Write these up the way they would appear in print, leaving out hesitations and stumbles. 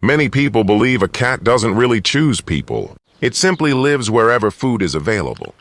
Many people believe a cat doesn't really choose people. It simply lives wherever food is available.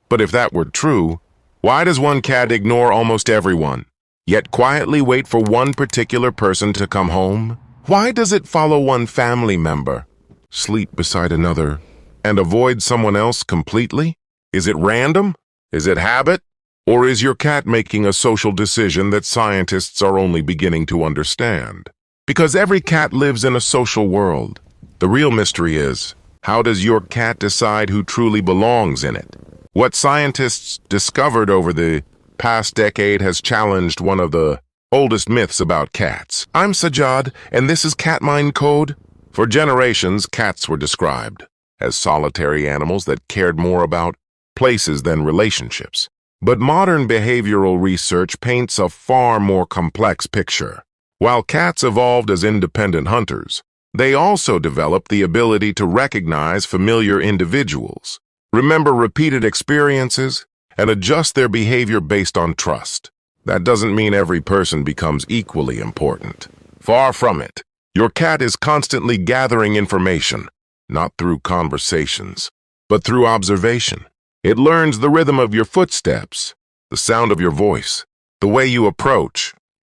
But if that were true, why does one cat ignore almost everyone, yet quietly wait for one particular person to come home? Why does it follow one family member, sleep beside another, and avoid someone else completely? Is it random? Is it habit? Or is your cat making a social decision that scientists are only beginning to understand? Because every cat lives in a social world. The real mystery is, how does your cat decide who truly belongs in it? What scientists discovered over the past decade has challenged one of the oldest myths about cats. I'm Sajad, and this is Cat Mind Code. For generations, cats were described as solitary animals that cared more about places than relationships. But modern behavioral research paints a far more complex picture. While cats evolved as independent hunters, they also developed the ability to recognize familiar individuals, remember repeated experiences, and adjust their behavior based on trust. That doesn't mean every person becomes equally important. Far from it. Your cat is constantly gathering information, not through conversations, but through observation. It learns the rhythm of your footsteps, the sound of your voice, the way you approach,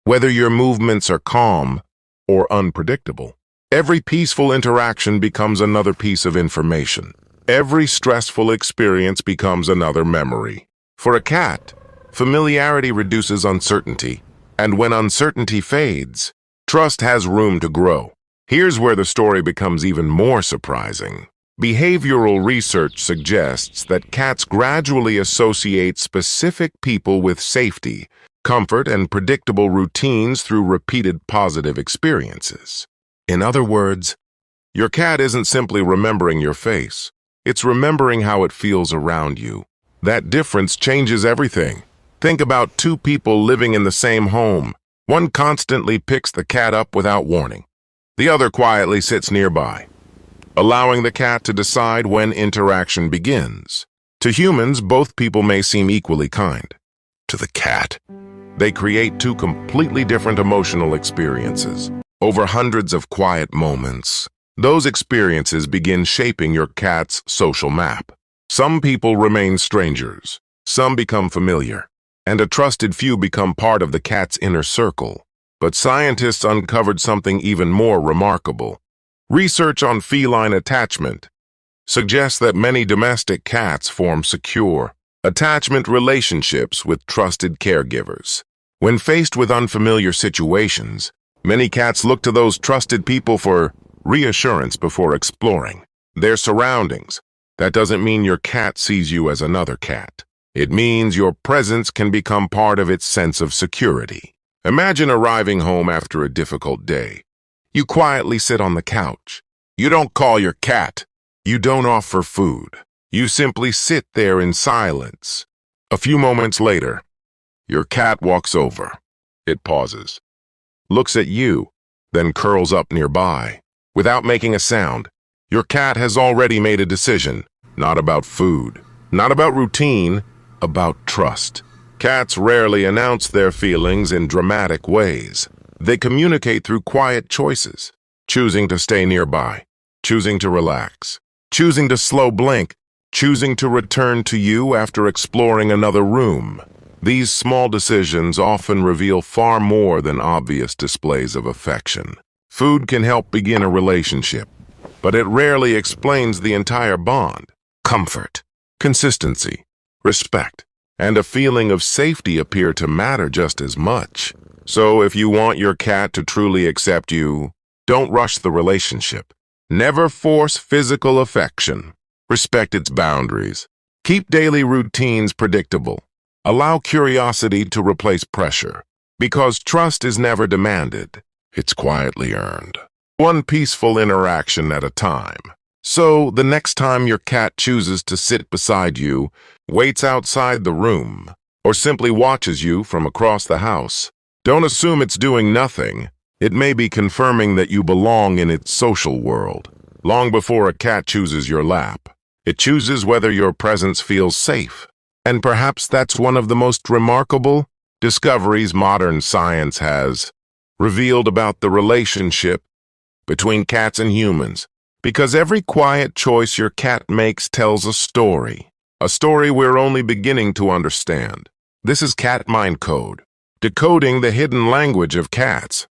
whether your movements are calm or unpredictable. Every peaceful interaction becomes another piece of information. Every stressful experience becomes another memory. For a cat, familiarity reduces uncertainty, and when uncertainty fades, trust has room to grow. Here's where the story becomes even more surprising. Behavioral research suggests that cats gradually associate specific people with safety, comfort, and predictable routines through repeated positive experiences. In other words, your cat isn't simply remembering your face. It's remembering how it feels around you. That difference changes everything. Think about two people living in the same home. One constantly picks the cat up without warning. The other quietly sits nearby, allowing the cat to decide when interaction begins. To humans, both people may seem equally kind. To the cat, they create two completely different emotional experiences. Over hundreds of quiet moments, those experiences begin shaping your cat's social map. Some people remain strangers, some become familiar, and a trusted few become part of the cat's inner circle. But scientists uncovered something even more remarkable. Research on feline attachment suggests that many domestic cats form secure attachment relationships with trusted caregivers. When faced with unfamiliar situations, many cats look to those trusted people for reassurance before exploring their surroundings. That doesn't mean your cat sees you as another cat. It means your presence can become part of its sense of security. Imagine arriving home after a difficult day. You quietly sit on the couch. You don't call your cat. You don't offer food. You simply sit there in silence. A few moments later, your cat walks over. It pauses, looks at you, then curls up nearby. Without making a sound, your cat has already made a decision. Not about food, not about routine, about trust. Cats rarely announce their feelings in dramatic ways. They communicate through quiet choices, choosing to stay nearby, choosing to relax, choosing to slow blink, choosing to return to you after exploring another room. These small decisions often reveal far more than obvious displays of affection. Food can help begin a relationship, but it rarely explains the entire bond. Comfort, consistency, respect, and a feeling of safety appear to matter just as much. So if you want your cat to truly accept you, don't rush the relationship. Never force physical affection. Respect its boundaries. Keep daily routines predictable. Allow curiosity to replace pressure, because trust is never demanded. It's quietly earned. One peaceful interaction at a time. So the next time your cat chooses to sit beside you, waits outside the room, or simply watches you from across the house, don't assume it's doing nothing. It may be confirming that you belong in its social world. Long before a cat chooses your lap, it chooses whether your presence feels safe. And perhaps that's one of the most remarkable discoveries modern science has revealed about the relationship between cats and humans, because every quiet choice your cat makes tells a story we're only beginning to understand. This is Cat Mind Code, decoding the hidden language of cats.